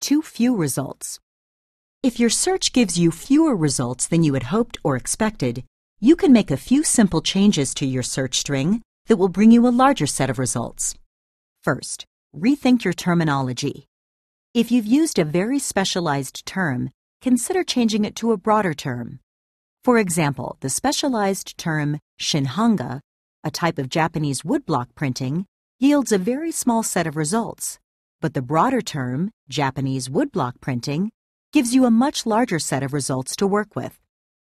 too few results. If your search gives you fewer results than you had hoped or expected, you can make a few simple changes to your search string that will bring you a larger set of results. First, rethink your terminology. If you've used a very specialized term, consider changing it to a broader term. For example, the specialized term shinhanga, a type of Japanese woodblock printing, yields a very small set of results, but the broader term, Japanese woodblock printing, gives you a much larger set of results to work with.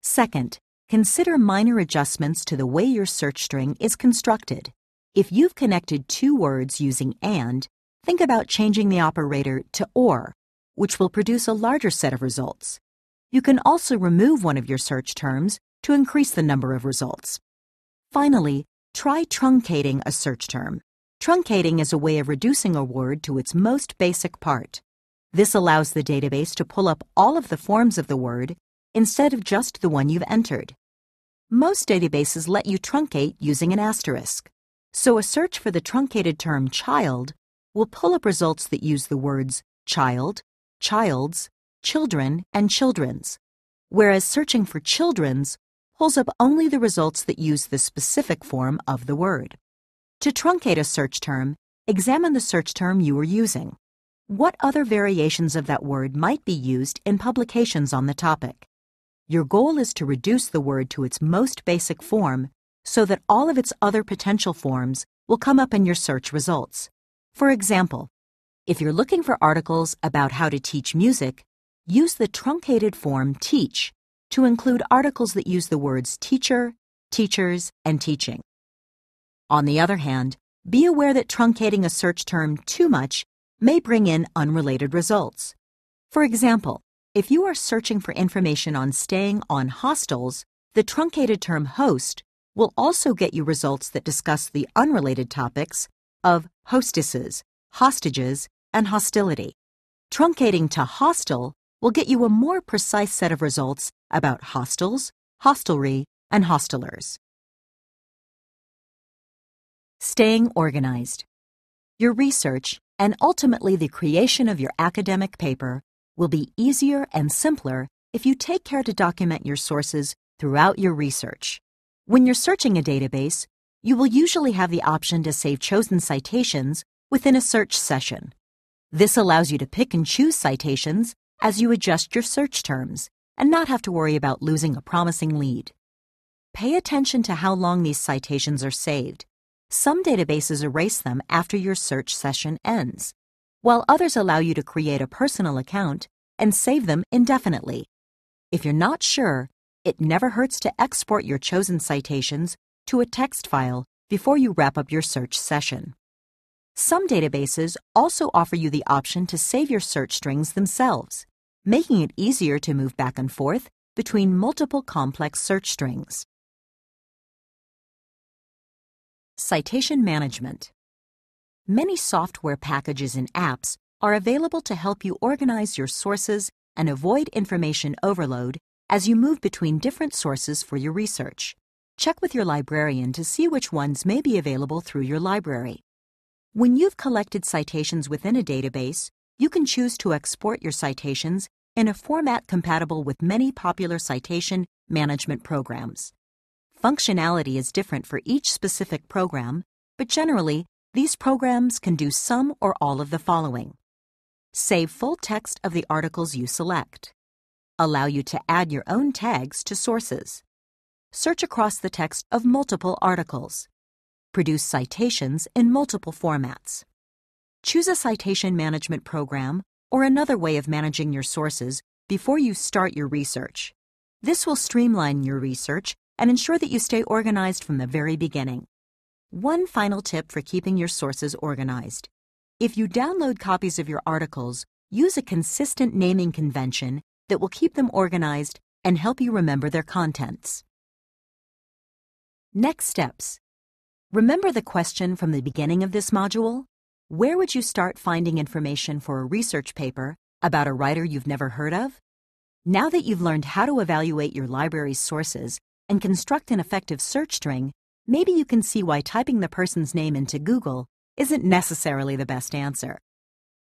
Second, consider minor adjustments to the way your search string is constructed. If you've connected two words using AND, think about changing the operator to OR, which will produce a larger set of results. You can also remove one of your search terms to increase the number of results. Finally, try truncating a search term. Truncating is a way of reducing a word to its most basic part. This allows the database to pull up all of the forms of the word instead of just the one you've entered. Most databases let you truncate using an asterisk, so a search for the truncated term child will pull up results that use the words child, child's, children, and children's, whereas searching for children's pulls up only the results that use the specific form of the word. To truncate a search term, examine the search term you are using. What other variations of that word might be used in publications on the topic? Your goal is to reduce the word to its most basic form so that all of its other potential forms will come up in your search results. For example, if you're looking for articles about how to teach music, use the truncated form teach to include articles that use the words teacher, teachers, and teaching. On the other hand, be aware that truncating a search term too much may bring in unrelated results. For example, if you are searching for information on staying on hostels, the truncated term host will also get you results that discuss the unrelated topics of hostesses, hostages, and hostility. Truncating to hostel will get you a more precise set of results about hostels, hostelry, and hostelers. Staying organized. Your research, and ultimately the creation of your academic paper, will be easier and simpler if you take care to document your sources throughout your research. When you're searching a database, you will usually have the option to save chosen citations within a search session. This allows you to pick and choose citations as you adjust your search terms and not have to worry about losing a promising lead. Pay attention to how long these citations are saved. Some databases erase them after your search session ends, while others allow you to create a personal account and save them indefinitely. If you're not sure, it never hurts to export your chosen citations to a text file before you wrap up your search session. Some databases also offer you the option to save your search strings themselves, making it easier to move back and forth between multiple complex search strings. Citation management. Many software packages and apps are available to help you organize your sources and avoid information overload as you move between different sources for your research. Check with your librarian to see which ones may be available through your library. When you've collected citations within a database, you can choose to export your citations in a format compatible with many popular citation management programs. Functionality is different for each specific program, but generally, these programs can do some or all of the following. Save full text of the articles you select. Allow you to add your own tags to sources. Search across the text of multiple articles. Produce citations in multiple formats. Choose a citation management program or another way of managing your sources before you start your research. This will streamline your research and ensure that you stay organized from the very beginning. One final tip for keeping your sources organized. If you download copies of your articles, use a consistent naming convention that will keep them organized and help you remember their contents. Next steps. Remember the question from the beginning of this module? Where would you start finding information for a research paper about a writer you've never heard of? Now that you've learned how to evaluate your library's sources and construct an effective search string, maybe you can see why typing the person's name into Google isn't necessarily the best answer.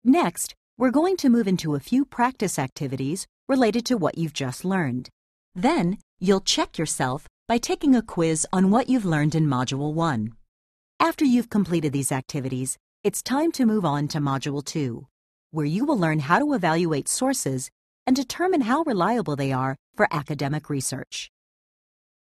Next, we're going to move into a few practice activities related to what you've just learned. Then, you'll check yourself by taking a quiz on what you've learned in Module 1. After you've completed these activities, it's time to move on to Module 2, where you will learn how to evaluate sources and determine how reliable they are for academic research.